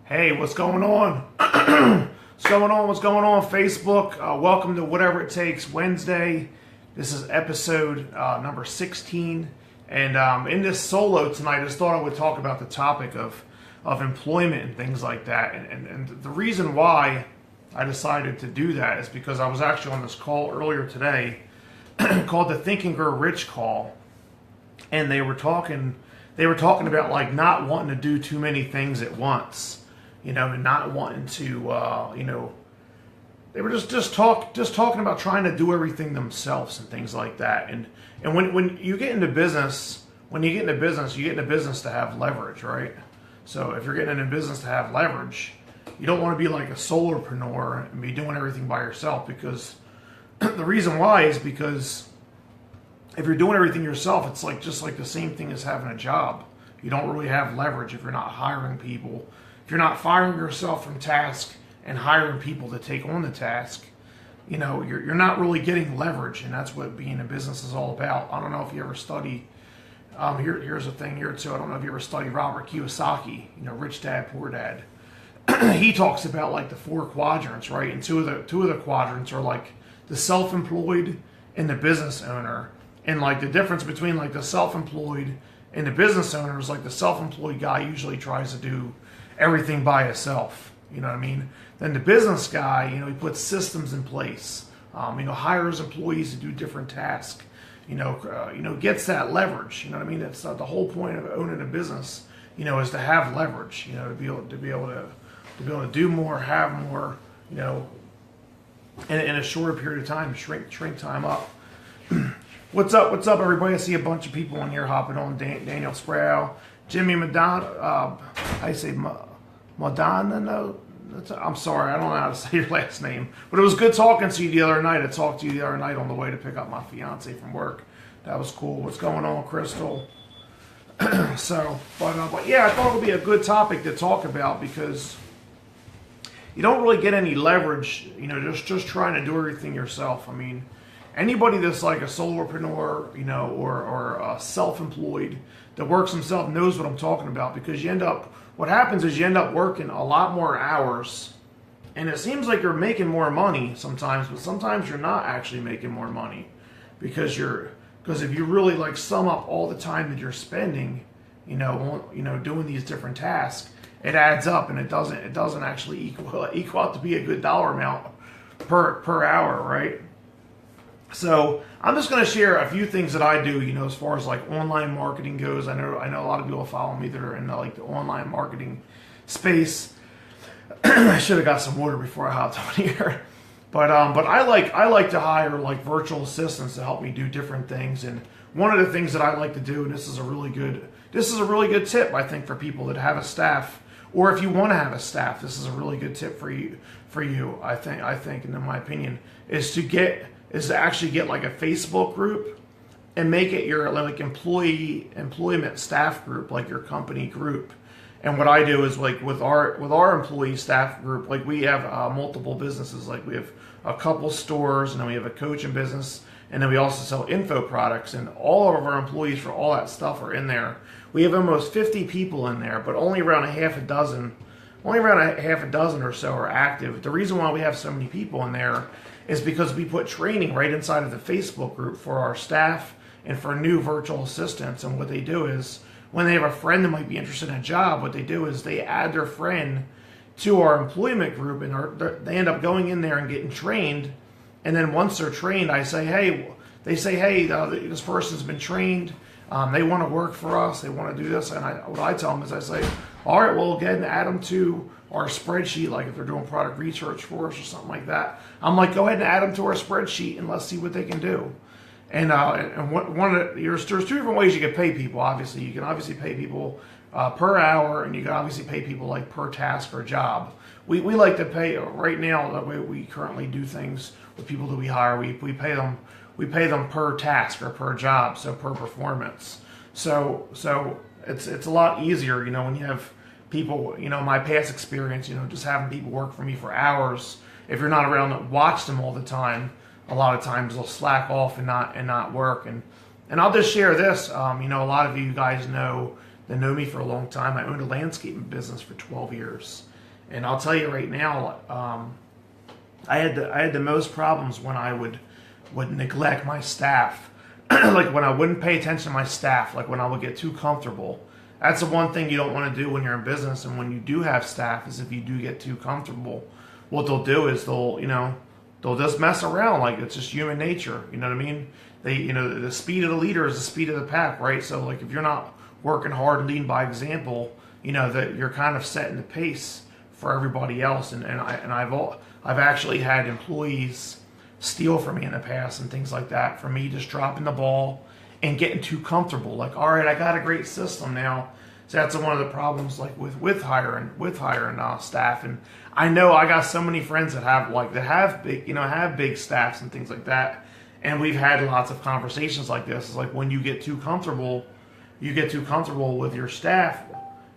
Hey, what's going on? What's going on, Facebook? Welcome to Whatever It Takes Wednesday. This is episode number 16. And in this solo tonight, I just thought I would talk about the topic of employment and things like that. And the reason why I decided to do that is because I was actually on this call earlier today called the Think and Grow Rich call. And they were talking about like not wanting to do too many things at once. And not wanting to, they were just talking about trying to do everything themselves and things like that. And when you get into business, you get into business to have leverage, right? So if you're getting into business to have leverage, you don't want to be like a solopreneur and be doing everything by yourself, because the reason why is because if you're doing everything yourself, it's like just like the same thing as having a job. You don't really have leverage if you're not hiring people. If you're not firing yourself from task and hiring people to take on the task, you're not really getting leverage, and that's what being in business is all about. I don't know if you ever study. Here's a thing here too. I don't know if you ever study Robert Kiyosaki. Rich Dad, Poor Dad. He talks about like the four quadrants, right? And two of the quadrants are like the self-employed and the business owner. And like the difference between like the self-employed and the business owner is like the self-employed guy usually tries to do everything by himself. You know what I mean? Then the business guy, he puts systems in place. Hires employees to do different tasks. Gets that leverage. You know what I mean? That's the whole point of owning a business. Is to have leverage. To be able to do more, have more. In a shorter period of time, shrink time up. What's up, everybody? I see a bunch of people in here hopping on. Daniel Sproul, Jimmy Madonna. I say Madonna. No, I'm sorry, I don't know how to say your last name. But it was good talking to you the other night. I talked to you the other night on the way to pick up my fiance from work. That was cool. What's going on, Crystal? But yeah, I thought it would be a good topic to talk about, because you don't really get any leverage, just trying to do everything yourself. I mean, anybody that's like a solopreneur, or self-employed that works himself knows what I'm talking about, because what happens is you end up working a lot more hours, and it seems like you're making more money sometimes, but sometimes you're not actually making more money, because if you really like sum up all the time that you're spending, doing these different tasks, it adds up, and it doesn't actually equal out to be a good dollar amount per hour, right? So I'm just going to share a few things that I do, as far as like online marketing goes. I know a lot of people follow me that are in like the online marketing space. I should have got some water before I hopped on here. But I like to hire like virtual assistants to help me do different things. And one of the things that I like to do, and this is a really good tip, I think, for people that have a staff, or if you want to have a staff, this is a really good tip for you. I think, and in my opinion, is to actually get like a Facebook group and make it your like employment staff group, like your company group. And what I do is like with our employee staff group, like we have multiple businesses. Like we have a couple stores, and then we have a coaching business, and then we also sell info products, and all of our employees for all that stuff are in there. We have almost 50 people in there, but only around a half a dozen or so are active. The reason why we have so many people in there is because we put training right inside of the Facebook group for our staff and for new virtual assistants. And what they do is, when they have a friend that might be interested in a job, what they do is they add their friend to our employment group, and they end up going in there and getting trained. And then once they're trained, they say, hey, this person's been trained. They want to work for us. They want to do this. And what I tell them is, I say, all right, well, go ahead and add them to our spreadsheet. Like if they're doing product research for us or something like that, I'm like, go ahead and add them to our spreadsheet, and let's see what they can do. And there's two different ways you can pay people. Obviously, you can obviously pay people per hour, and you can obviously pay people like per task or job. We like to pay right now, the way we currently do things with people that we hire. We pay them per task or per job, so per performance. So it's a lot easier, when you have people, my past experience, just having people work for me for hours. If you're not around to watch them all the time, a lot of times they'll slack off and not work. And I'll just share this. A lot of you guys that know me for a long time. I owned a landscaping business for 12 years. And I'll tell you right now, I had the most problems when I would neglect my staff, like when I wouldn't pay attention to my staff, like when I would get too comfortable. That's the one thing you don't want to do when you're in business, and when you do have staff, is if you do get too comfortable, what they'll do is they'll just mess around. Like, it's just human nature. You know what I mean? The speed of the leader is the speed of the pack, right? So like, if you're not working hard and leading by example, that you're kind of setting the pace for everybody else. And I've actually had employees steal from me in the past and things like that, for me just dropping the ball and getting too comfortable. Like, all right, I got a great system now. So that's one of the problems, like with hiring staff. And I know I got so many friends that have big staffs and things like that. And we've had lots of conversations like this. It's like, when you get too comfortable with your staff,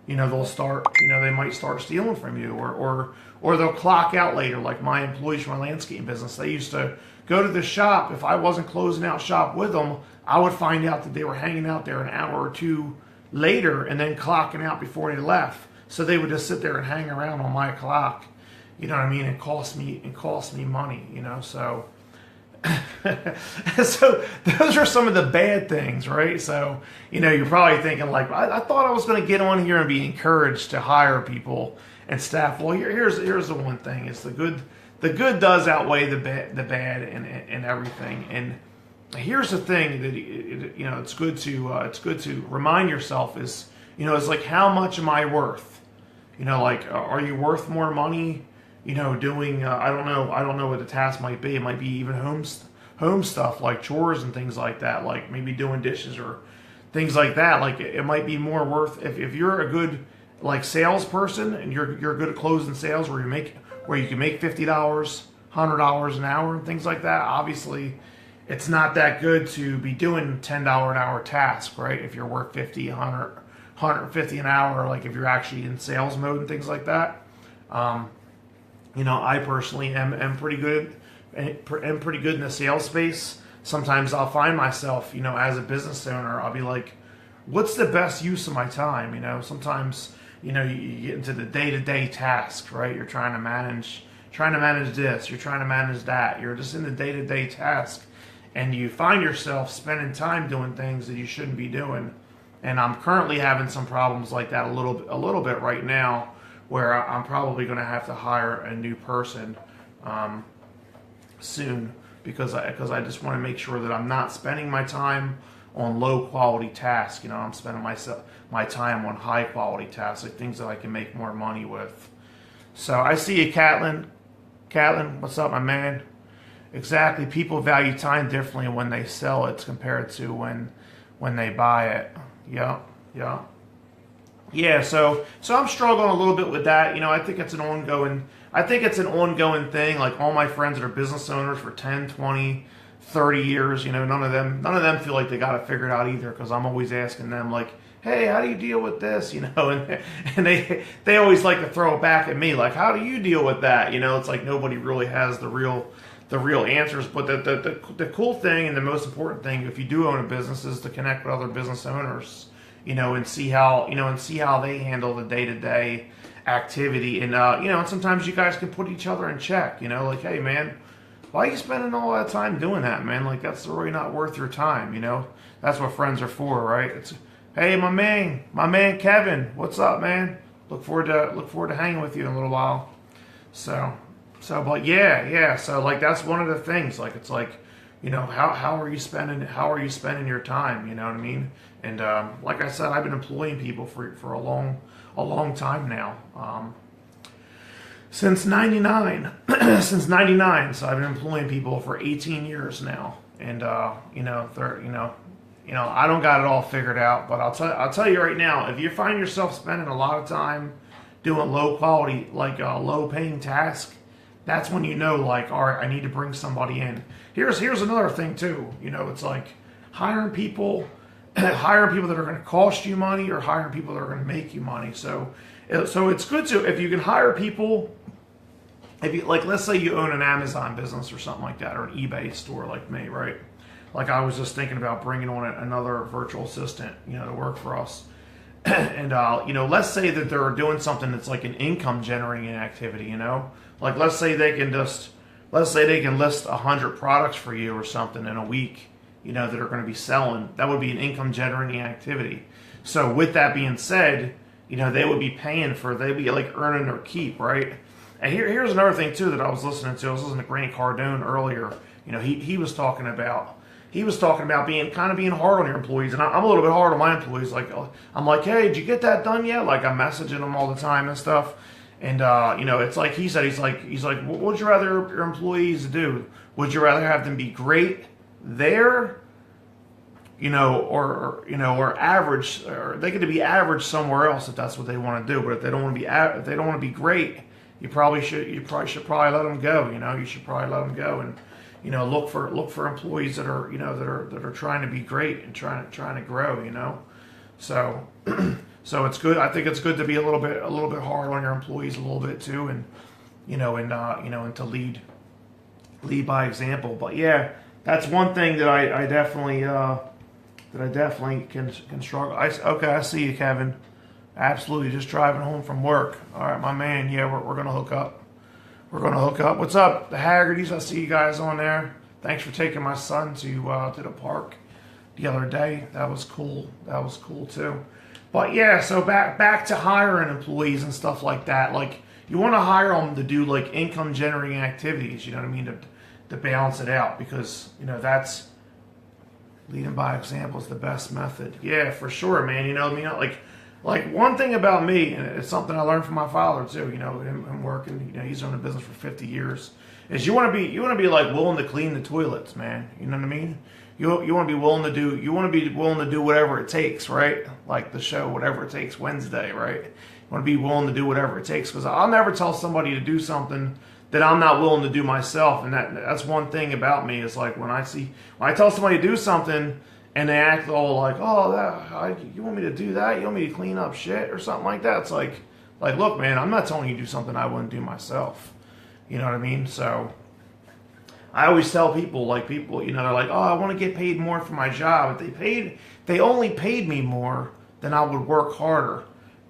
they'll start, they might start stealing from you, or they'll clock out later. Like my employees from my landscaping business, they used to go to the shop. If I wasn't closing out shop with them, I would find out that they were hanging out there an hour or two later and then clocking out before they left. So they would just sit there and hang around on my clock. You know what I mean? It cost me money, so so those are some of the bad things, right? So, you're probably thinking like, I thought I was going to get on here and be encouraged to hire people and staff. Well, here's the one thing: is the good does outweigh the bad and everything. And here's the thing that it's good to remind yourself is, it's like, how much am I worth? Like, are you worth more money? Doing I don't know what the task might be. It might be even home stuff like chores and things like that, like maybe doing dishes or things like that. Like, it might be more worth if you're a good like salesperson and you're good at closing sales, where you can make $50, $100 an hour and things like that. Obviously, it's not that good to be doing $10 an hour tasks, right? If you're worth 50, 100, 150 an hour, like if you're actually in sales mode and things like that. I personally am pretty good in the sales space. Sometimes I'll find myself, as a business owner, I'll be like, what's the best use of my time? Sometimes, you get into the day-to-day task, right? You're trying to manage this, you're trying to manage that. You're just in the day-to-day task, and you find yourself spending time doing things that you shouldn't be doing. And I'm currently having some problems like that a little bit right now, where I'm probably going to have to hire a new person soon, because I just want to make sure that I'm not spending my time on low quality tasks. I'm spending my time on high quality tasks, like things that I can make more money with. So I see you, Catlin. Catlin, what's up, my man? Exactly. People value time differently when they sell it compared to when they buy it. Yeah. Yeah, so I'm struggling a little bit with that. I think it's an ongoing thing. Like, all my friends that are business owners for 10, 20, 30 years, none of them feel like they got it figured out either, because I'm always asking them like, hey, how do you deal with this? And they always like to throw it back at me like, how do you deal with that? It's like nobody really has the real answers. But the cool thing and the most important thing, if you do own a business, is to connect with other business owners, and see how they handle the day-to-day activity. And and sometimes you guys can put each other in check, like, hey man, why are you spending all that time doing that, man? Like, that's really not worth your time. That's what friends are for, right? It's, hey, my man Kevin, what's up, man? Look forward to hanging with you in a little while. But yeah. So like, that's one of the things. Like, it's like, how are you spending your time? You know what I mean? And like I said, I've been employing people for a long time now. Since '99, since '99. So I've been employing people for 18 years now, and they're I don't got it all figured out, but I'll tell you right now, if you find yourself spending a lot of time doing low quality, like low paying task, that's when like, all right, I need to bring somebody in. Here's another thing too. It's like hiring people that are going to cost you money, or hiring people that are going to make you money. So it's good to, if you can hire people. If you, like, let's say you own an Amazon business or something like that, or an eBay store like me, right? Like, I was just thinking about bringing on another virtual assistant, to work for us. And let's say that they're doing something that's like an income generating activity. Like let's say they can list 100 products for you or something in a week. That are going to be selling. That would be an income generating activity. So with that being said, they would be they'd be like earning their keep, right? And here's another thing too that I was listening to. I was listening to Grant Cardone earlier. He was talking about being hard on your employees, and I'm a little bit hard on my employees. Like I'm like, hey, did you get that done yet? Like I'm messaging them all the time and stuff. And it's like he said, he's like, what would you rather your employees do? Would you rather have them be great there, or average, or they get to be average somewhere else if that's what they want to do. But if they don't want to be great, you probably should let them go. You should probably let them go and look for employees that are trying to be great and trying to grow. So so it's good. I think it's good to be a little bit hard on your employees a little bit too, and and to lead by example. But yeah, that's one thing that I definitely can struggle. I see you, Kevin. Absolutely, just driving home from work. All right, my man. Yeah, we're gonna hook up. What's up, the Haggertys? I see you guys on there. Thanks for taking my son to the park the other day. That was cool. That was cool too. But yeah, so back to hiring employees and stuff like that. Like you want to hire them to do like income generating activities. You know what I mean? To balance it out, because that's leading by example is the best method. Yeah, for sure, man. Like one thing about me, and it's something I learned from my father too. Him working. He's owned a business for 50 years. Is you want to be like willing to clean the toilets, man. You know what I mean? You want to be willing to do. You want to be willing to do whatever it takes, right? Like the show, Whatever It Takes Wednesday, right? You want to be willing to do whatever it takes, because I'll never tell somebody to do something that I'm not willing to do myself. And that's one thing about me, is like when I tell somebody to do something and they act all like, oh, you want me to do that? You want me to clean up shit or something like that? It's like look, man, I'm not telling you to do something I wouldn't do myself. You know what I mean? So I always tell people, they're like, oh, I want to get paid more for my job. If they only paid me more, then I would work harder.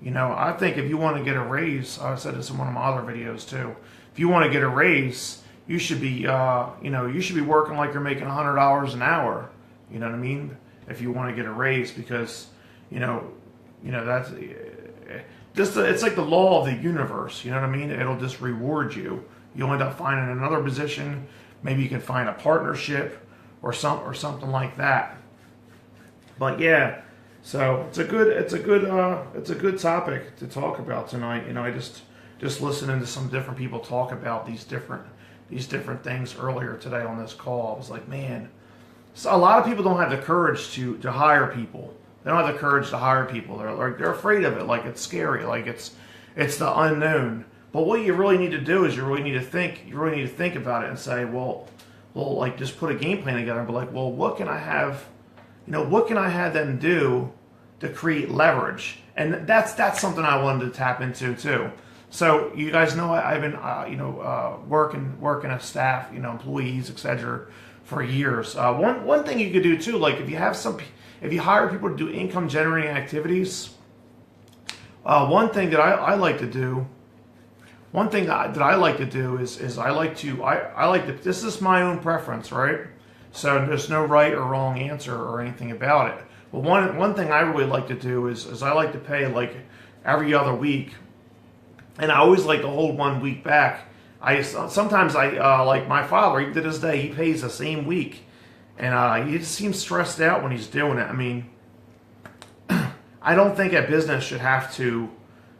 I think if you want to get a raise, I said this in one of my other videos too. If you want to get a raise, you should be, working like you're making $100 an hour. You know what I mean? If you want to get a raise, because, that's just it's like the law of the universe. You know what I mean? It'll just reward you. You'll end up finding another position. Maybe you can find a partnership or something like that. But yeah, so it's a good topic to talk about tonight. I just listening to some different people talk about these different things earlier today on this call. I was like, man, so a lot of people don't have the courage to hire people. They don't have the courage to hire people. They're afraid of it. Like it's scary. Like it's the unknown. But what you really need to do is you really need to think about it and say, well, like just put a game plan together and be like, well, what can I have them do to create leverage? And that's something I wanted to tap into too. So you guys know I've been working a staff, employees, etc. for years. One thing you could do too, like if you hire people to do income generating activities, one thing that I like to do. One thing that I like to do is I like to, this is my own preference, right? So there's no right or wrong answer or anything about it. But one thing I really like to do is I like to pay like every other week, and I always like to hold 1 week back. Sometimes like my father, even to this day, he pays the same week, and he just seems stressed out when he's doing it. I mean, I don't think a business should have to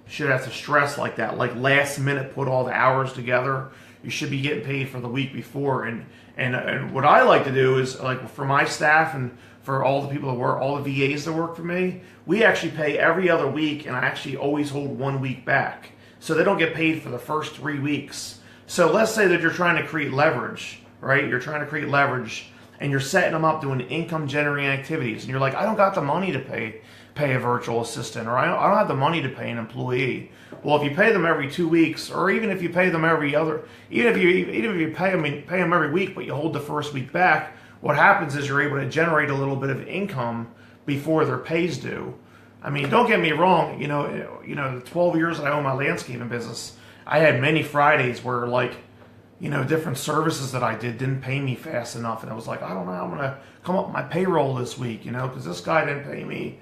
stress like that, like last minute put all the hours together. You should be getting paid for the week before. And what I like to do is, like for my staff and for all the people that work, all the VAs that work for me, we actually pay every other week, and I actually always hold 1 week back. So they don't get paid for the first 3 weeks. So let's say that you're trying to create leverage, right? You're trying to create leverage and you're setting them up doing income generating activities. And you're like, I don't got the money to pay a virtual assistant, or I don't have the money to pay an employee. Well, if you pay them every 2 weeks, or even if you pay them every other, even if you pay them every week, but you hold the first week back, what happens is you're able to generate a little bit of income before their pay's due. I mean, don't get me wrong. The 12 years that I own my landscaping business, I had many Fridays where like, different services that I did didn't pay me fast enough, and I was like, I don't know, I'm gonna come up with my payroll this week, because this guy didn't pay me,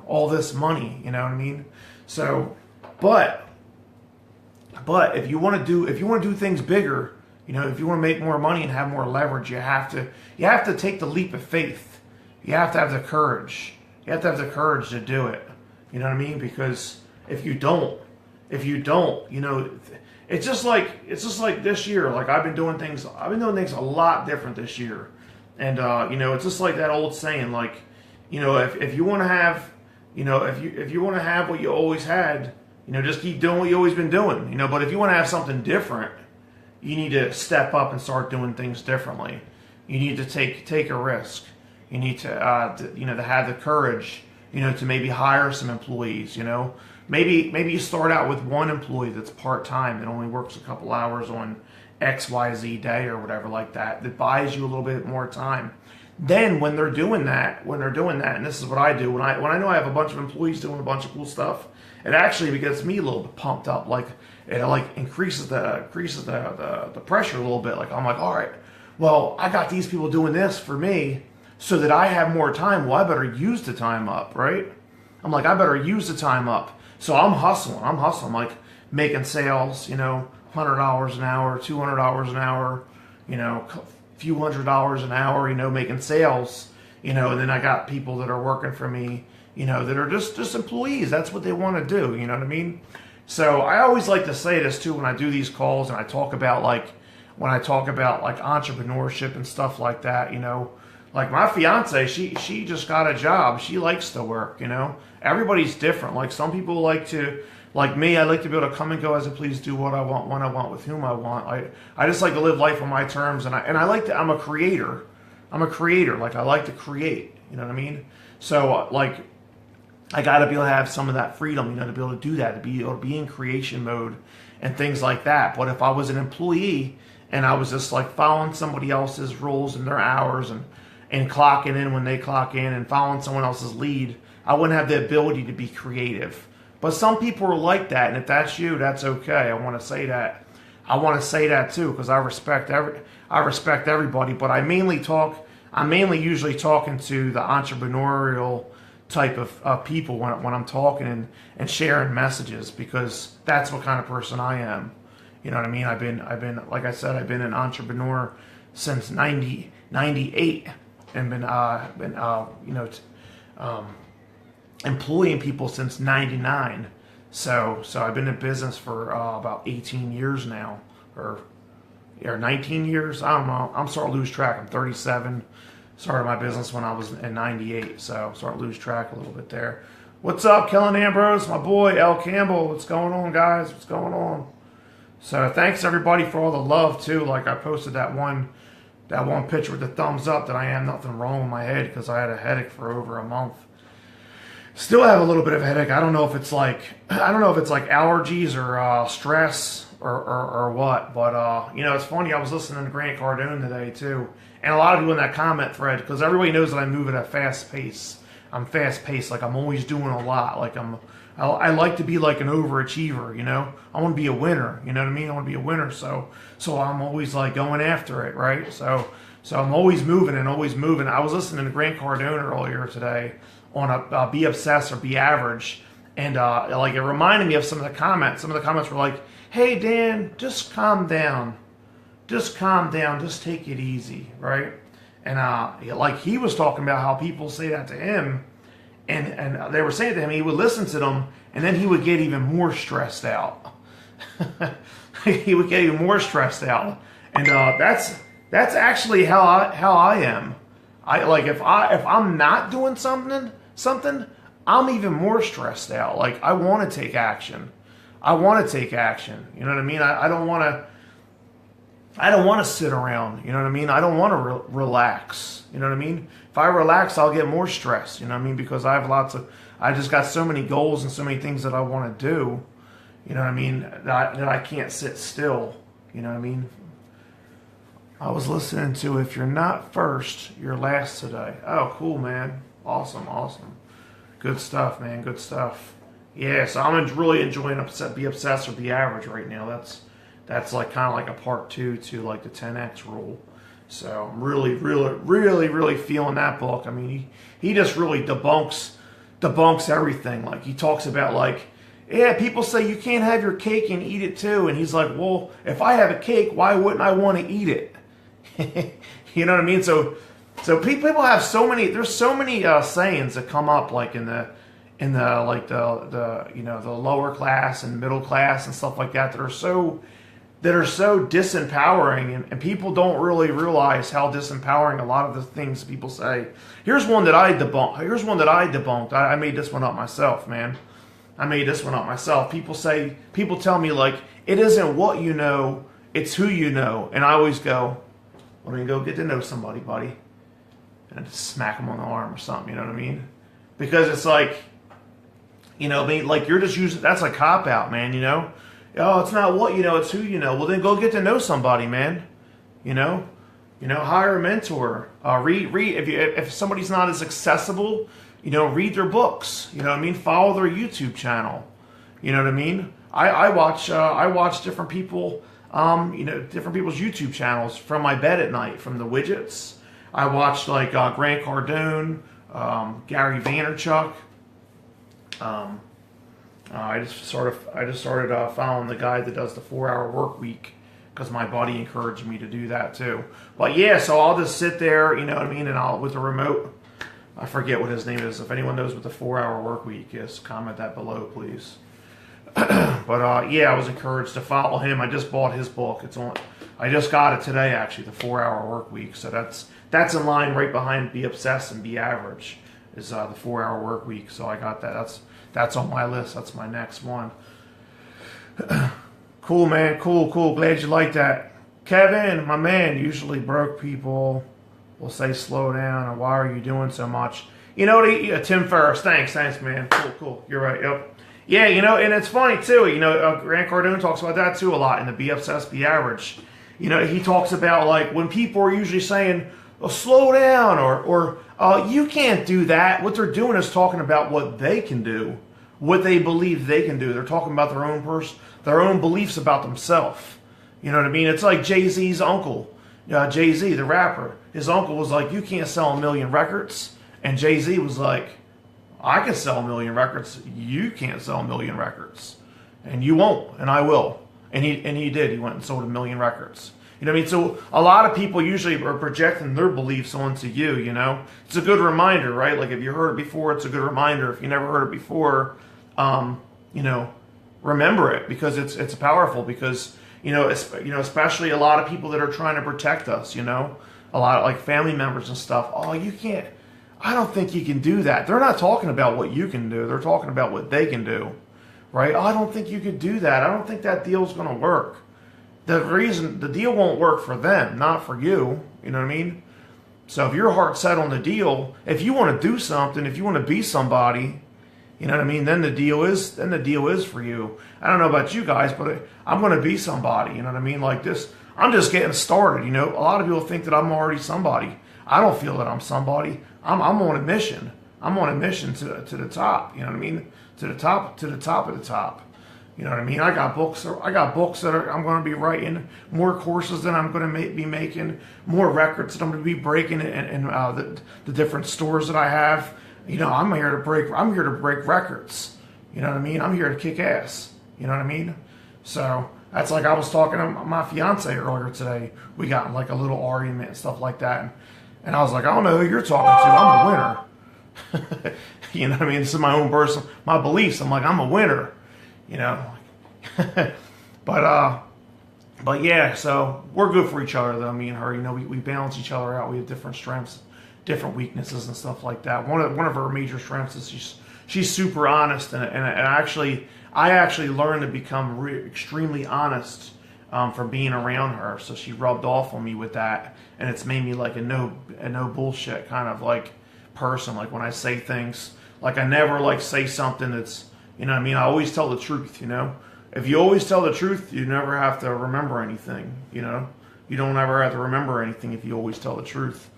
all this money. You know what I mean? So, but if you want to do things bigger, if you want to make more money and have more leverage, you have to take the leap of faith. You have to have the courage. You have to have the courage to do it. You know what I mean? Because if you don't, it's just like this year. Like I've been doing things a lot different this year, and it's just like that old saying, like, if you want to have, if you want to have what you always had, just keep doing what you always been doing. But if you want to have something different, you need to step up and start doing things differently. You need to take a risk. You need to have the courage, to maybe hire some employees. Maybe you start out with one employee that's part-time that only works a couple hours on XYZ day or whatever like that buys you a little bit more time. Then when they're doing that, and this is what I do, when I know I have a bunch of employees doing a bunch of cool stuff, it actually gets me a little bit pumped up. Like it like increases the pressure a little bit. Like I'm like, all right, well, I got these people doing this for me so that I have more time. Well, I better use the time up, right? I'm like, I better use the time up. So I'm hustling. I'm like making sales, $100 an hour, $200 an hour, a few $100s an hour, making sales, and then I got people that are working for me, that are just employees. That's what they want to do. You know what I mean? So I always like to say this too when I do these calls and I talk about like entrepreneurship and stuff like that. Like my fiance, she just got a job. She likes to work. Everybody's different. Like some people like me, I like to be able to come and go as I please, do what I want, when I want, with whom I want. I just like to live life on my terms, and I like to. I'm a creator. Like I like to create. You know what I mean? So like, I got to be able to have some of that freedom, to be able to do that, to be able to be in creation mode and things like that. But if I was an employee and I was just like following somebody else's rules and their hours and clocking in when they clock in and following someone else's lead, I wouldn't have the ability to be creative. But some people are like that, and if that's you, that's okay. I want to say that. I want to say that too, because I respect everybody. But I'm mainly usually talking to the entrepreneurial type of people when I'm talking and sharing messages, because that's what kind of person I am. You know what I mean? I've been like I said, I've been an entrepreneur since 98, and been employing people since 99. So I've been in business for about 18 years now, or 19 years. I don't know. I'm starting to lose track. I'm 37. Started my business when I was in 98, so I'm starting to lose track a little bit there. What's up, Kellen Ambrose, my boy, L. Campbell? What's going on, guys? What's going on? So thanks everybody for all the love too. Like I posted that one picture with the thumbs up that I am nothing wrong with my head, because I had a headache for over a month. Still have a little bit of a headache. I don't know if it's like allergies or stress or what. But it's funny. I was listening to Grant Cardone today too, and a lot of people in that comment thread, because everybody knows that I move at a fast pace. I'm fast paced. Like I'm always doing a lot. Like I like to be like an overachiever. I want to be a winner. You know what I mean? I want to be a winner. So I'm always like going after it, right? So I'm always moving and always moving. I was listening to Grant Cardone earlier today on a be obsessed or be average, and like it reminded me of some of the comments. Some of the comments were like, "Hey Dan, just calm down, just take it easy," right? And like he was talking about how people say that to him, and they were saying to him, he would listen to them, and then he would get even more stressed out. He would get even more stressed out, and that's actually how I am. I like if I'm not doing something, I'm even more stressed out. Like I want to take action. You know what I mean? I don't want to sit around. You know what I mean? I don't want to relax. You know what I mean? If I relax, I'll get more stressed. You know what I mean? Because I just got so many goals and so many things that I want to do. You know what I mean? That I can't sit still. You know what I mean? I was listening to "If You're Not First, You're Last" today. Oh, cool, man. Awesome. Good stuff, man. Good stuff. Yeah, so I'm really enjoying Be Obsessed or Be Average right now. That's like kind of like a part 2 to like the 10X rule. So I'm really feeling that book. I mean, he just really debunks everything. Like he talks about like, yeah, people say you can't have your cake and eat it too, and he's like, well, if I have a cake, why wouldn't I want to eat it? You know what I mean? So people have so many. There's so many sayings that come up like in the like the the lower class and middle class and stuff like that that are so disempowering, and people don't really realize how disempowering a lot of the things people say. Here's one that I debunked. I made this one up myself, man. I made this one up myself. People tell me like, it isn't what you know, it's who you know. And I always go, well, then go get to know somebody, buddy. And I just smack them on the arm or something, you know what I mean? Because it's like, like you're just using, that's a cop out, man, Oh, it's not what you know, it's who you know. Well, then go get to know somebody, man. Hire a mentor. Read. If somebody's not as accessible, read their books. You know what I mean? Follow their YouTube channel. You know what I mean? I watch different people. Different people's YouTube channels from my bed at night. From the widgets, I watched like Grant Cardone, Gary Vaynerchuk. I just started following the guy that does the 4-hour work week because my buddy encouraged me to do that too. But yeah, so I'll just sit there, you know what I mean, and I'll with the remote. I forget what his name is. If anyone knows what the 4-hour work week is, comment that below, please. But yeah, I was encouraged to follow him. I just bought his book. I just got it today, actually, the 4-hour work week. So that's in line right behind Be Obsessed and Be Average is the 4-hour work week. So I got that. That's on my list. That's my next one. Cool, man. Cool. Glad you like that. Kevin, my man, usually broke people will say slow down or why are you doing so much? Tim Ferriss. Thanks, man. Cool. You're right. Yep. Yeah, and it's funny too. Grant Cardone talks about that too a lot in the Be Obsessed, Be Average. He talks about like when people are usually saying, oh, slow down or you can't do that. What they're doing is talking about what they can do, what they believe they can do. They're talking about their own beliefs about themselves. You know what I mean? It's like Jay-Z's uncle, Jay-Z, the rapper. His uncle was like, you can't sell 1 million records. And Jay-Z was like, I can sell 1 million records. You can't sell 1 million records. And you won't, and I will. And he did. He went and sold 1 million records. You know what I mean? So a lot of people usually are projecting their beliefs onto you, It's a good reminder, right? Like if you heard it before, it's a good reminder. If you never heard it before, remember it because it's powerful because, especially a lot of people that are trying to protect us, a lot of like family members and stuff. Oh, you can't, I don't think you can do that. They're not talking about what you can do. They're talking about what they can do, right? Oh, I don't think you could do that. I don't think that deal's going to work. The deal won't work for them, not for you. You know what I mean? So if your heart's set on the deal, if you want to do something, if you want to be somebody, you know what I mean? Then the deal is for you. I don't know about you guys, but I'm going to be somebody. You know what I mean? Like this, I'm just getting started. A lot of people think that I'm already somebody. I don't feel that I'm somebody. I'm on a mission. I'm on a mission to the top. You know what I mean? To the top of the top. You know what I mean? I got books that I'm going to be writing, more courses that I'm going to be making, more records that I'm going to be breaking in the different stores that I have. I'm here to break records. You know what I mean? I'm here to kick ass. You know what I mean? So that's like I was talking to my fiance earlier today. We got in like a little argument and stuff like that. And I was like, I don't know who you're talking to. I'm a winner. You know what I mean? This is my own my beliefs. I'm like, I'm a winner. But yeah, so we're good for each other though, me and her. We balance each other out. We have different strengths, different weaknesses and stuff like that. One of her major strengths is she's super honest, and I actually learned to become extremely honest from being around her. So she rubbed off on me with that, and it's made me like a no bullshit kind of like person. Like when I say things, like I never like say something that's, you know what I mean? I always tell the truth, If you always tell the truth, you never have to remember anything, You don't ever have to remember anything if you always tell the truth.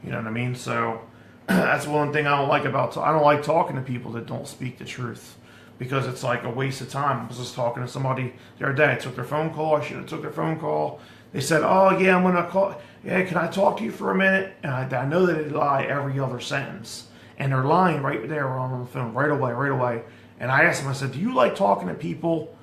You know what I mean? So, That's one thing I don't like about. I don't like talking to people that don't speak the truth, because it's like a waste of time. I was just talking to somebody the other day. I took their phone call. I should have took their phone call. They said, "Oh yeah, I'm gonna call. Yeah, can I talk to you for a minute?" And I know that they lie every other sentence, and they're lying right there on the phone, right away. And I asked them. I said, "Do you like talking to people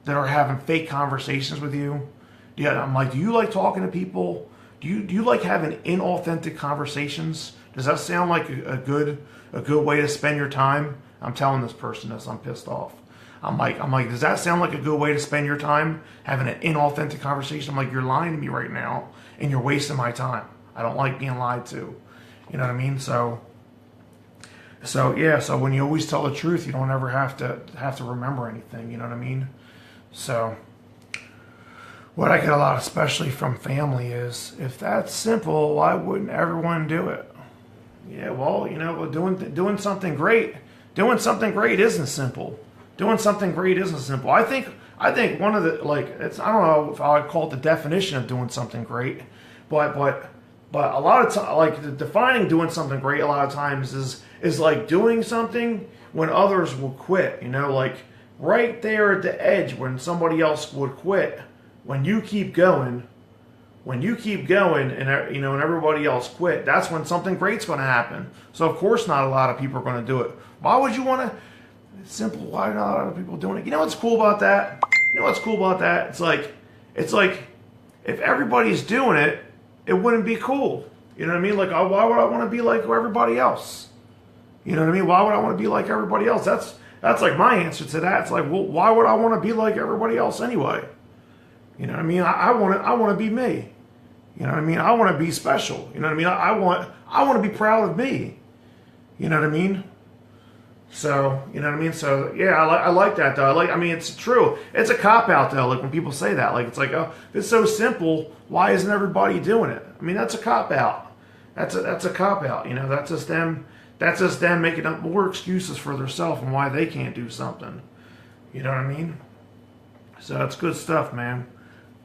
that are having fake conversations with you?" Yeah, I'm like, "Do you like talking to people? Do you like having inauthentic conversations? Does that sound like a good way to spend your time?" I'm telling this person this. I'm pissed off. I'm like, does that sound like a good way to spend your time, having an inauthentic conversation? I'm like, you're lying to me right now, and you're wasting my time. I don't like being lied to. You know what I mean? So yeah. So when you always tell the truth, you don't ever have to remember anything. You know what I mean? So what I get a lot, especially from family, is, if that's simple, why wouldn't everyone do it? Yeah, well, doing something great isn't simple. Doing something great isn't simple. I think one of the, I don't know if I would call it the definition of doing something great, but a lot of time, defining doing something great a lot of times is like doing something when others will quit. Like right there at the edge when somebody else would quit. When you keep going, and everybody else quit, that's when something great's going to happen. So of course not a lot of people are going to do it. Why would you want to? It's simple. Why not a lot of people doing it? You know what's cool about that? It's like if everybody's doing it, it wouldn't be cool. You know what I mean? Like, why would I want to be like everybody else? You know what I mean? Why would I want to be like everybody else? That's like my answer to that. It's like, well, why would I want to be like everybody else anyway? You know what I mean? I want to be me. You know what I mean? I want to be special. You know what I mean? I want to be proud of me. You know what I mean? So, you know what I mean? So, yeah, I like that, though. It's true. It's a cop-out, though, like when people say that. Like, it's like, oh, if it's so simple, why isn't everybody doing it? I mean, that's a cop-out. That's a cop-out. That's just them making up more excuses for themselves and why they can't do something. You know what I mean? So, that's good stuff, man.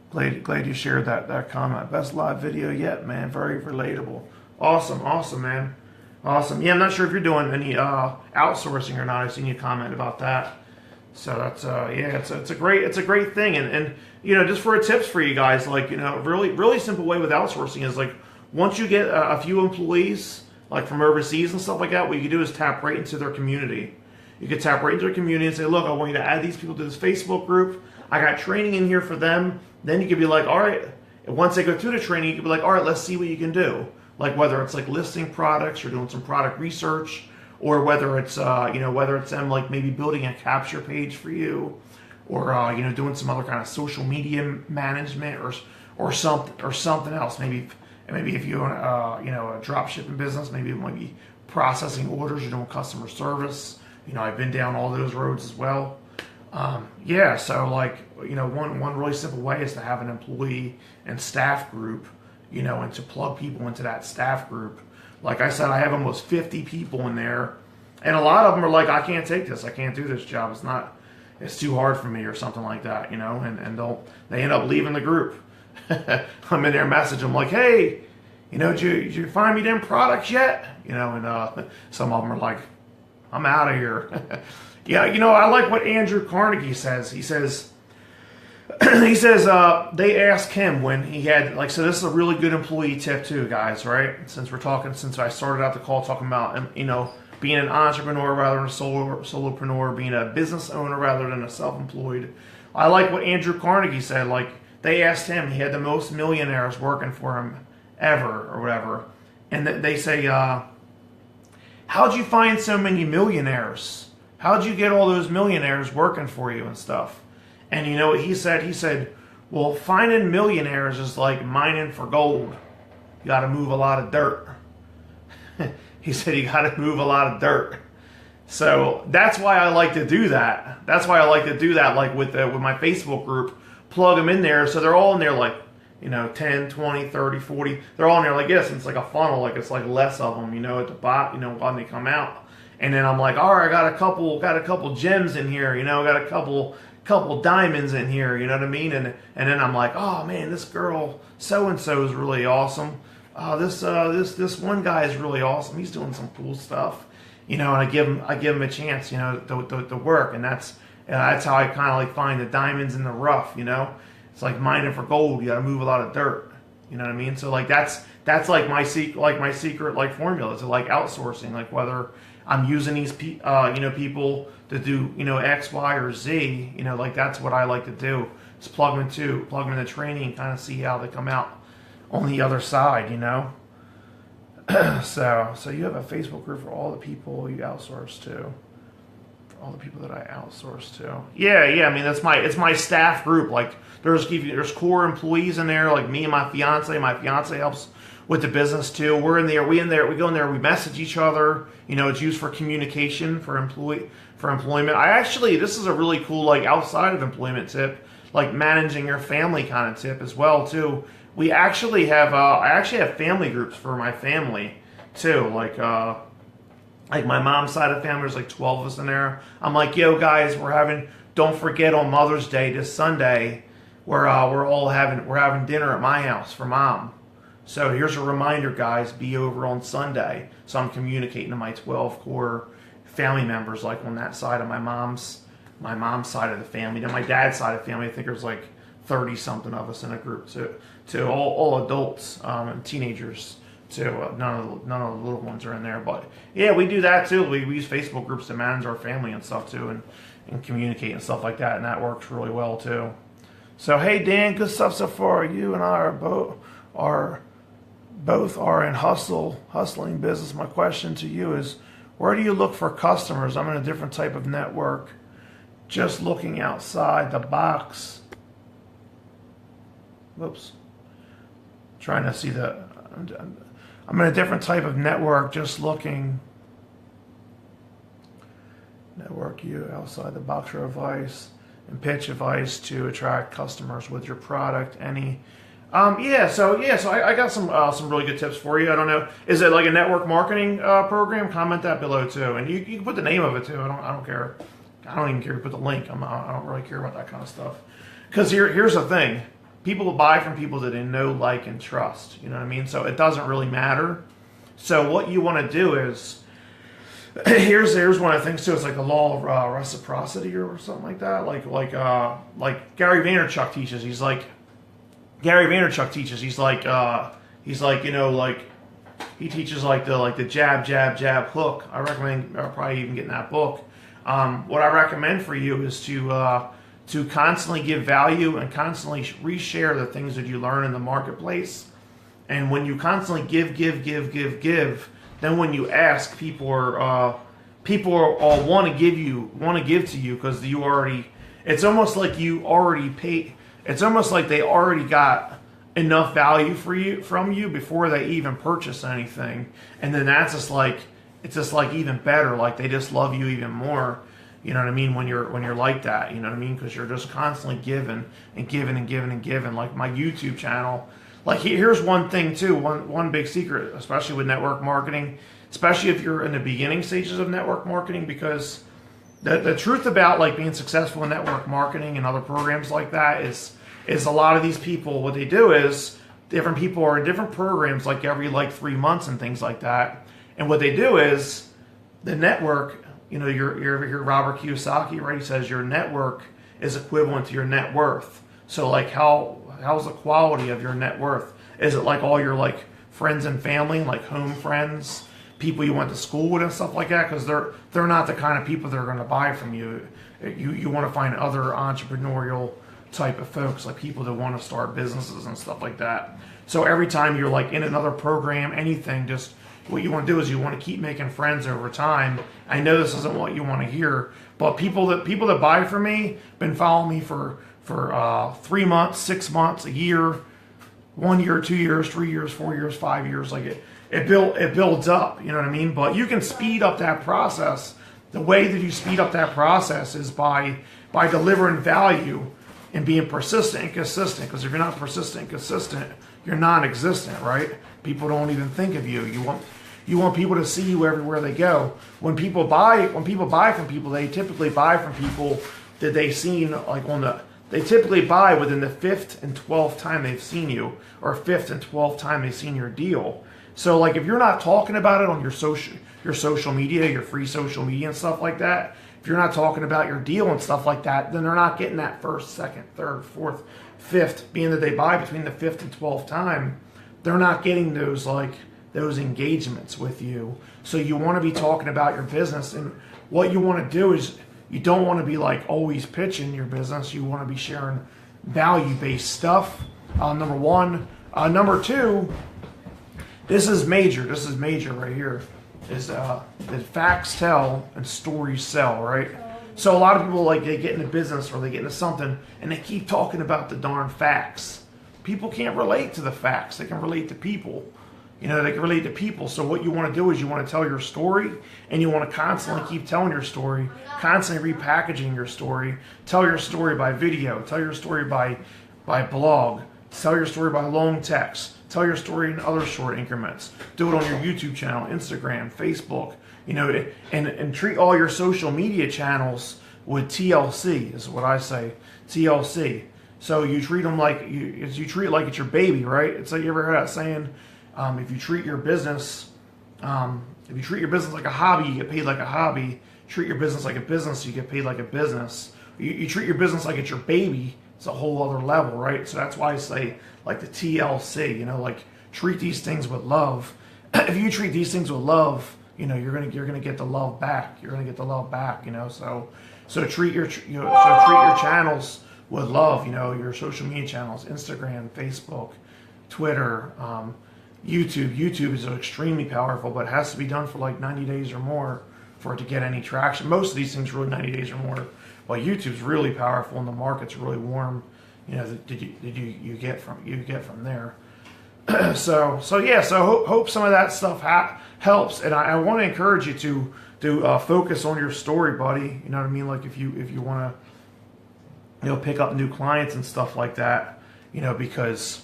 Glad you shared that comment. Best live video yet, man. Very relatable. Awesome, man. Awesome. Yeah, I'm not sure if you're doing any outsourcing or not. I've seen you comment about that. So that's it's a great thing. And just for tips for you guys, really simple way with outsourcing is like, once you get a few employees like from overseas and stuff like that, what you can do is tap right into their community. You can tap right into their community and say, look, I want you to add these people to this Facebook group. I got training in here for them. Then you could be like, all right, and once they go through the training, you could be like, all right, let's see what you can do. Like whether it's like listing products or doing some product research, or whether it's them like maybe building a capture page for you, or doing some other kind of social media management or something else. Maybe if you're a drop shipping business, maybe it might be processing orders or doing customer service. I've been down all those roads as well. So one really simple way is to have an employee and staff group, and to plug people into that staff group. Like I said, I have almost 50 people in there, and a lot of them are like, I can't take this. I can't do this job. It's too hard for me or something like that, and they end up leaving the group. I'm in there messaging them like, hey, did you find me them products yet? And some of them are like, I'm out of here. Yeah, I like what Andrew Carnegie says. He says they asked him when he had, so this is a really good employee tip too, guys, right? Since I started out the call talking about, being an entrepreneur rather than a solopreneur, being a business owner rather than a self-employed. I like what Andrew Carnegie said. Like, they asked him, he had the most millionaires working for him ever or whatever. And they say, how'd you find so many millionaires? How'd you get all those millionaires working for you and stuff? And you know what he said? He said, well, finding millionaires is like mining for gold. You got to move a lot of dirt. He said you got to move a lot of dirt. So that's why I like to do that. Like with my Facebook group, plug them in there. So they're all in there like, 10, 20, 30, 40. They're all in there like this. And it's like a funnel. Like it's like less of them, at the bottom, when they come out. And then I'm like, all right, I got a couple gems in here, got a couple diamonds in here, you know what I mean? And then I'm like, oh man, this girl so-and-so is really awesome. this one guy is really awesome. He's doing some cool stuff, and I give him a chance, to work, and that's how I kind of like find the diamonds in the rough. It's like mining for gold. You got to move a lot of dirt. You know what I mean? So like that's like my secret like formula to like outsourcing. Like whether I'm using these people to do X, Y, or Z. Like that's what I like to do. Just plug them into training and kind of see how they come out on the other side. So you have a Facebook group for all the people you outsource to. All the people that I outsource to. Yeah. I mean, it's my staff group. Like there's core employees in there, like me and my fiance. My fiance helps with the business too. We go in there, we message each other. It's used for communication for employment. This is a really cool like outside of employment tip, like managing your family kind of tip as well too. I actually have family groups for my family too. Like my mom's side of the family, there's like 12 of us in there. I'm like, yo guys, don't forget on Mother's Day this Sunday, we're having dinner at my house for mom. So here's a reminder, guys, be over on Sunday. So I'm communicating to my 12 core family members, like on that side of my mom's side of the family. Then my dad's side of the family, I think there's like 30 something of us in a group to all adults and teenagers. Too. None of the little ones are in there, but yeah, we do that too. We use Facebook groups to manage our family and stuff too, and communicate and stuff like that, and that works really well too. So hey Dan, good stuff so far. You and I are both in hustling business. My question to you is, where do you look for customers? I'm in a different type of network, just looking outside the box. Whoops, trying to see I'm in a different type of network, just looking. Network you outside the box for advice and pitch advice to attract customers with your product. So I got some really good tips for you. I don't know, is it like a network marketing program? Comment that below too, and you can put the name of it too. I don't care. I don't even care to put the link. I don't really care about that kind of stuff. Because here's the thing. People buy from people that they know, like, and trust. You know what I mean? So it doesn't really matter. So what you want to do is, here's one of the things too. It's like the law of reciprocity or something like that. Like Gary Vaynerchuk teaches. He's like he teaches like the jab hook. I recommend probably even getting that book. What I recommend for you is to constantly give value and constantly reshare the things that you learn in the marketplace. And when you constantly give, then when you ask, people all want to give to you because you already. It's almost like you already paid. It's almost like they already got enough value from you before they even purchase anything, and then it's just like even better. Like they just love you even more. You know what I mean? When you're like that, you know what I mean? Because you're just constantly giving and giving and giving and giving. Like my YouTube channel. Like here's one thing too. One big secret, especially with network marketing, especially if you're in the beginning stages of network marketing, because the truth about like being successful in network marketing and other programs like that is a lot of these people, what they do is different people are in different programs like every 3 months and things like that. And what they do is the network. You know, you ever hear Robert Kiyosaki, right? He says your network is equivalent to your net worth. So like how's the quality of your net worth? Is it like all your like friends and family, like home friends, people you went to school with and stuff like that? Because they're not the kind of people that are going to buy from you. You want to find other entrepreneurial type of folks, like people that want to start businesses and stuff like that. So every time you're like in another program, anything, just what you want to do is you want to keep making friends over time. I know this isn't what you want to hear, but people that buy from me been following me for 3 months, 6 months, a year, 1 year, 2 years, 3 years, 4 years, 5 years. Like it builds up. You know what I mean? But you can speed up that process. The way that you speed up that process is by delivering value and being persistent and consistent. Because if you're not persistent and consistent, you're non-existent, right? People don't even think of you. You want people to see you everywhere they go. When people buy from people, they typically buy from people that they've seen like on they typically buy within the 5th and 12th time they've seen you, or 5th and 12th time they've seen your deal. So like if you're not talking about it on your social media, your free social media and stuff like that, if you're not talking about your deal and stuff like that, then they're not getting that 1st, 2nd, 3rd, 4th, 5th, being that they buy between the 5th and 12th time, they're not getting those engagements with you. So you want to be talking about your business, and what you want to do is you don't want to be like always pitching your business. You want to be sharing value-based stuff. Number one. Number two, this is major. This is major right here. Is that facts tell and stories sell, right? So a lot of people, like, they get into business or they get into something and they keep talking about the darn facts. People can't relate to the facts. They can relate to people. You know, they can relate to people. So what you want to do is you want to tell your story, and you want to constantly keep telling your story, constantly repackaging your story. Tell your story by video. Tell your story by blog. Tell your story by long text. Tell your story in other short increments. Do it on your YouTube channel, Instagram, Facebook. You know, and treat all your social media channels with TLC is what I say. TLC. So you treat them like you treat it like it's your baby, right? It's like, you ever heard that saying? If you treat your business like a hobby, you get paid like a hobby. Treat your business like a business, you get paid like a business. You treat your business like it's your baby. It's a whole other level, right? So that's why I say, like, the TLC. You know, like, treat these things with love. If you treat these things with love, you know, you're gonna get the love back. You're gonna get the love back. You know, so treat your channels with love. You know, your social media channels, Instagram, Facebook, Twitter. YouTube. YouTube is extremely powerful, but it has to be done for like 90 days or more for it to get any traction. Most of these things are really 90 days or more, but YouTube's really powerful and the market's really warm. You know, you get from there. So hope some of that stuff helps, and I want to encourage you to focus on your story, buddy. You know what I mean? Like if you want to, you know, pick up new clients and stuff like that, you know, because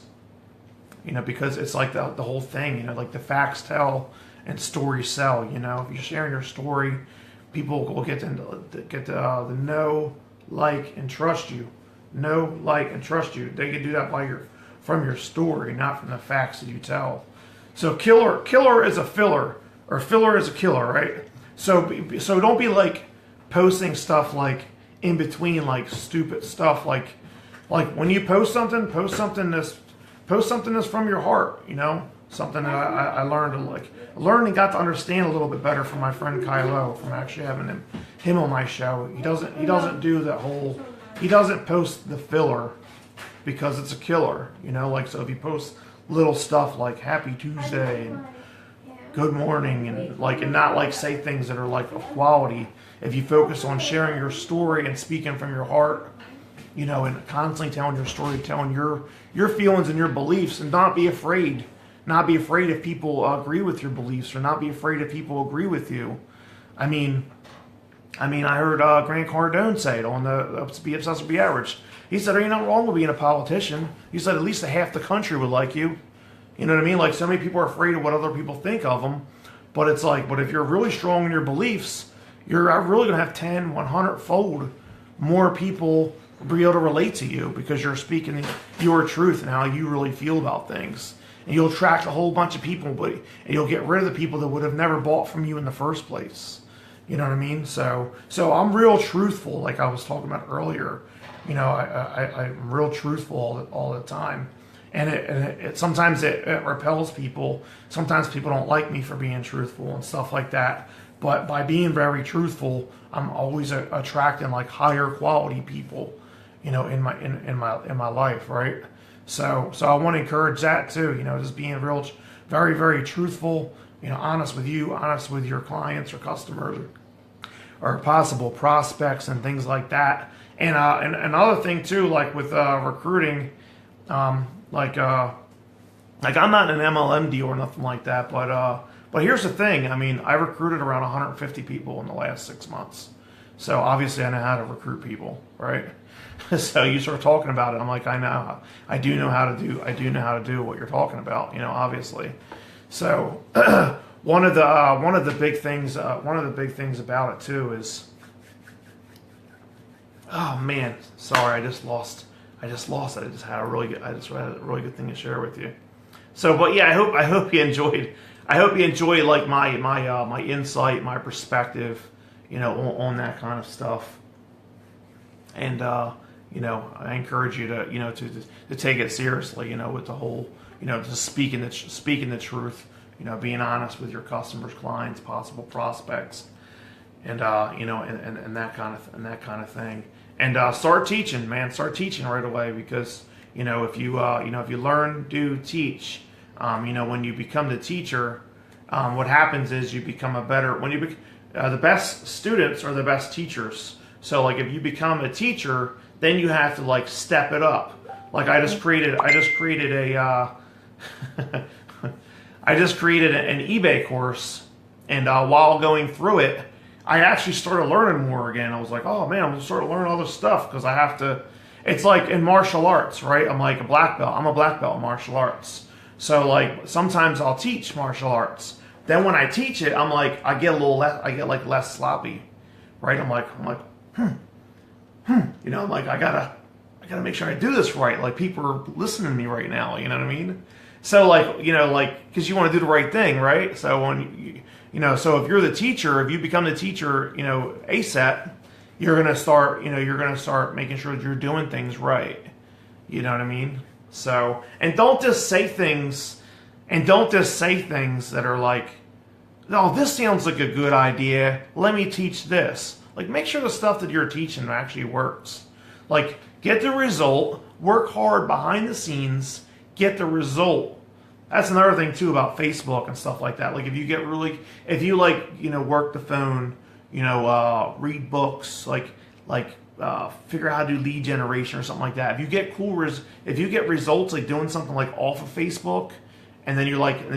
it's like the whole thing, you know, like the facts tell and stories sell. You know, if you're sharing your story, people will get to know, like, and trust you. Know, like, and trust you. They can do that from your story, not from the facts that you tell. So killer is a filler, or filler is a killer, right? So don't be like posting stuff like in between, like stupid stuff, like when you post something that's from your heart, you know, something that I learned and got to understand a little bit better from my friend Kylo, from actually having him on my show. He doesn't do that whole, he doesn't post the filler because it's a killer, you know, like, so if you post little stuff like Happy Tuesday and Good Morning and not like say things that are like of quality, if you focus on sharing your story and speaking from your heart, you know, and constantly telling your story, telling your feelings and your beliefs, and not be afraid if people agree with your beliefs, or not be afraid if people agree with you. I mean, I heard Grant Cardone say it on the Be Obsessed or Be Average. He said, there ain't nothing wrong with being a politician. He said, at least half the country would like you. You know what I mean? Like, so many people are afraid of what other people think of them. But it's like, but if you're really strong in your beliefs, you're really going to have 10, 100-fold more people be able to relate to you, because you're speaking your truth and how you really feel about things. And you'll attract a whole bunch of people, and you'll get rid of the people that would have never bought from you in the first place. You know what I mean? So I'm real truthful, like I was talking about earlier. You know, I'm real truthful all the time. And it sometimes it repels people. Sometimes people don't like me for being truthful and stuff like that. But by being very truthful, I'm always attracting like higher quality people, you know, in my life, right? So I want to encourage that too. You know, just being real, very, very truthful. You know, honest with you, honest with your clients or customers or possible prospects and things like that. And another thing too, like with recruiting, like I'm not in an MLM deal or nothing like that, but here's the thing. I mean, I recruited around 150 people in the last 6 months. So obviously I know how to recruit people, right? So you start talking about it, I'm like, I do know how to do what you're talking about, you know, obviously. So one of the big things about it too is Oh man, sorry, I just lost it. I just had a really good thing to share with you. So, but yeah, I hope you enjoyed. I hope you enjoy like my insight, my perspective, on that kind of stuff. And I encourage you to to take it seriously, with the whole, just speaking the truth, being honest with your customers, clients, possible prospects, and and that kind of thing. And start teaching, man. Start teaching right away, because if you learn, do, teach. When you become the teacher, what happens is you become a better. The best students are the best teachers. So like if you become a teacher, then you have to like step it up. Like I just created an eBay course, and while going through it, I actually started learning more again. I was like, oh man, I'm gonna start learning all this stuff, because I have to. It's like in martial arts, right? I'm like a black belt. I'm a black belt in martial arts. So like sometimes I'll teach martial arts. Then when I teach it, I'm like I get like less sloppy, right? I'm like I'm like I gotta make sure I do this right. Like people are listening to me right now. You know what I mean? So like because you want to do the right thing, right? So when so if you're the teacher, if you become the teacher, ASAP, you're gonna start making sure that you're doing things right. You know what I mean? So, and don't just say things that are like, oh, this sounds like a good idea, let me teach this. Like, make sure the stuff that you're teaching actually works. Like, get the result, work hard behind the scenes, get the result. That's another thing too about Facebook and stuff like that. Like if you work the phone, read books, figure out how to do lead generation or something like that. If you get results like doing something like off of Facebook, and then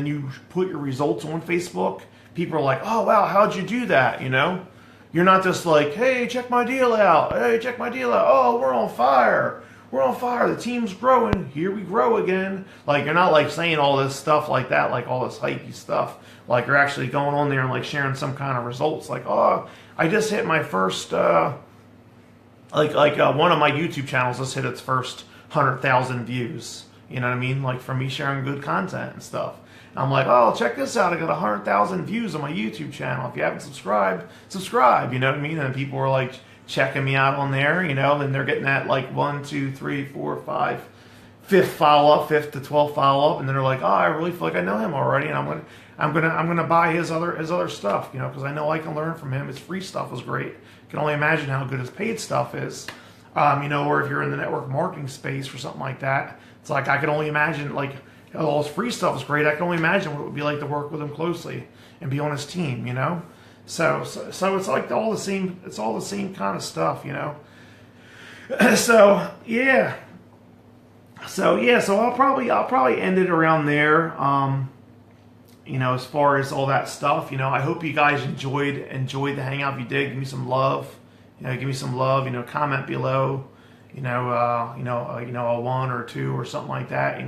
you put your results on Facebook, people are like, oh wow, how'd you do that? You're not just like, hey, check my deal out. Hey, check my deal out. Oh, we're on fire. We're on fire. The team's growing. Here we grow again. Like you're not like saying all this stuff like that, like all this hypey stuff. Like you're actually going on there and like sharing some kind of results. Like, oh, I just hit my first, one of my YouTube channels just hit its first 100,000 views. You know what I mean? Like from me sharing good content and stuff. And I'm like, oh, check this out. I got 100,000 views on my YouTube channel. If you haven't subscribed, subscribe. You know what I mean? And people were like checking me out on there, and they're getting that like 1, 2, 3, 4, 5, 5th follow-up, 5th to 12th follow-up, and then they're like, oh, I really feel like I know him already, and I'm gonna buy his other stuff, because I know I can learn from him. His free stuff was great. I can only imagine how good his paid stuff is. Or if you're in the network marketing space or something like that, it's like I can only imagine like all his free stuff is great. I can only imagine what it would be like to work with him closely and be on his team, So it's like all the same. It's all the same kind of stuff, So yeah. So I'll probably end it around there. As far as all that stuff, I hope you guys enjoyed the hangout. If you did, give me some love. Give me some love. Comment below. A 1 or 2 or something like that.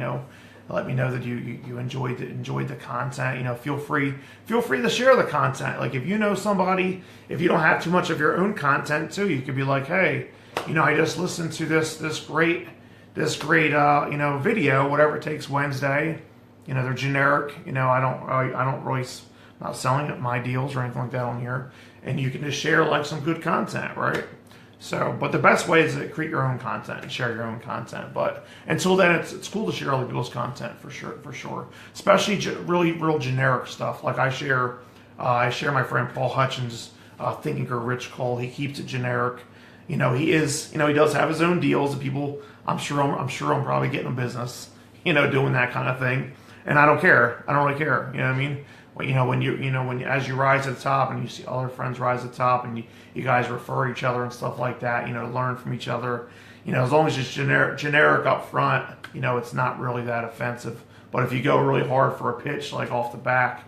Let me know that you enjoyed the content. Feel free to share the content. Like if you know somebody, if you don't have too much of your own content too, you could be like, hey, I just listened to this great video, whatever it takes Wednesday. They're generic. I don't really, I'm not selling my deals or anything like that on here. And you can just share like some good content, right? So, but the best way is to create your own content and share your own content. But until then, it's cool to share other people's content for sure. Especially real generic stuff. Like I share my friend Paul Hutchins' Think and Grow Rich call. He keeps it generic. He does have his own deals. And people, I'm sure I'm probably getting a business, doing that kind of thing. And I don't care. I don't really care. You know what I mean? As you rise to the top and you see other friends rise to the top and you guys refer each other and stuff like that, learn from each other, as long as it's generic up front, it's not really that offensive. But if you go really hard for a pitch, like off the back,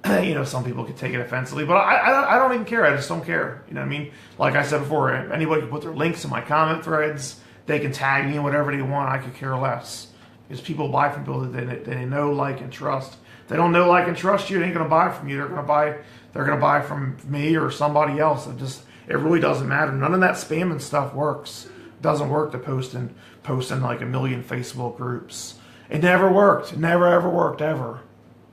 some people could take it offensively, but I don't even care. I just don't care. You know what I mean? Like I said before, anybody can put their links in my comment threads. They can tag me whatever they want. I could care less, because people buy from people that they know, like, and trust. If they don't know, like, and trust you, they ain't gonna buy from you. They're gonna buy from me or somebody else. It really doesn't matter. None of that spamming stuff works. It doesn't work to post in like a million Facebook groups. It never worked. It never ever worked ever.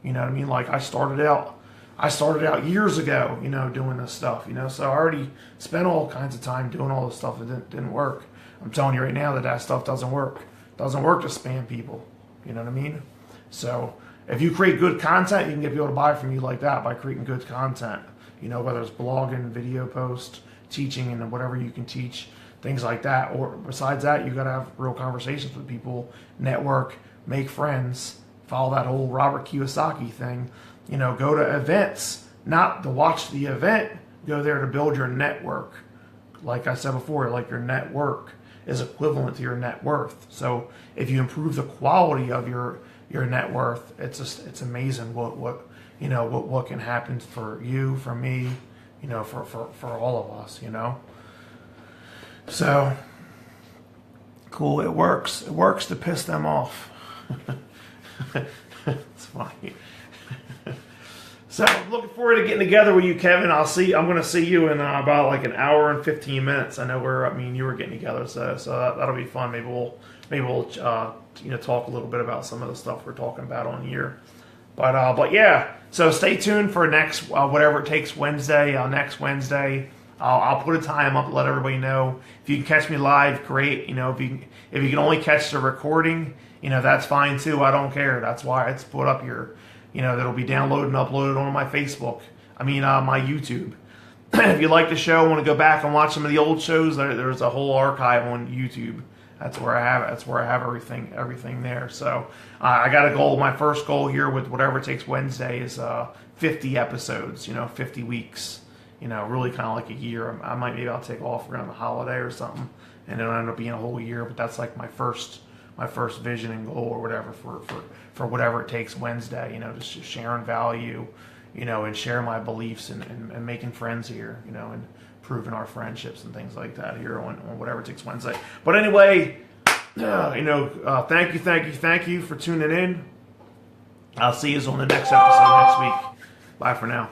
You know what I mean? Like I started out years ago, you know, doing this stuff, you know, so I already spent all kinds of time doing all this stuff that didn't work. I'm telling you right now that stuff doesn't work. It doesn't work to spam people. You know what I mean? So if you create good content, you can get people to buy from you like that by creating good content. You know, whether it's blogging, video post, teaching, and whatever you can teach, things like that. Or besides that, you got to have real conversations with people, network, make friends, follow that whole Robert Kiyosaki thing. You know, go to events, not to watch the event, go there to build your network. Like I said before, like your network is equivalent to your net worth. So if you improve the quality of your net worth, it's amazing what can happen for you, for me, you know, for all of us, you know. So cool, it works. It works to piss them off. It's funny. So I'm looking forward to getting together with you, Kevin. I'm going to see you in about like an hour and 15 minutes. I know you were getting together, so that'll be fun. Maybe we'll you know, talk a little bit about some of the stuff we're talking about on here. But yeah. So stay tuned for next whatever it takes Wednesday. Next Wednesday, I'll put a time up to let everybody know. If you can catch me live, great. You know, if you can only catch the recording, you know, that's fine too. I don't care. That's why it's put up here. You know, that'll be downloaded and uploaded on my Facebook. My YouTube. If you like the show, want to go back and watch some of the old shows, there's a whole archive on YouTube. That's where I have it. That's where I have everything there. So I got a goal. My first goal here with whatever it takes Wednesday is 50 episodes. You know, 50 weeks. You know, really kind of like a year. Maybe I'll take off around the holiday or something, and it'll end up being a whole year. But that's like my first vision and goal or whatever for whatever it takes Wednesday, you know, just sharing value, you know, and sharing my beliefs and making friends here, you know, and proving our friendships and things like that here on whatever it takes Wednesday. But anyway, you know, thank you for tuning in. I'll see you on the next episode next week. Bye for now.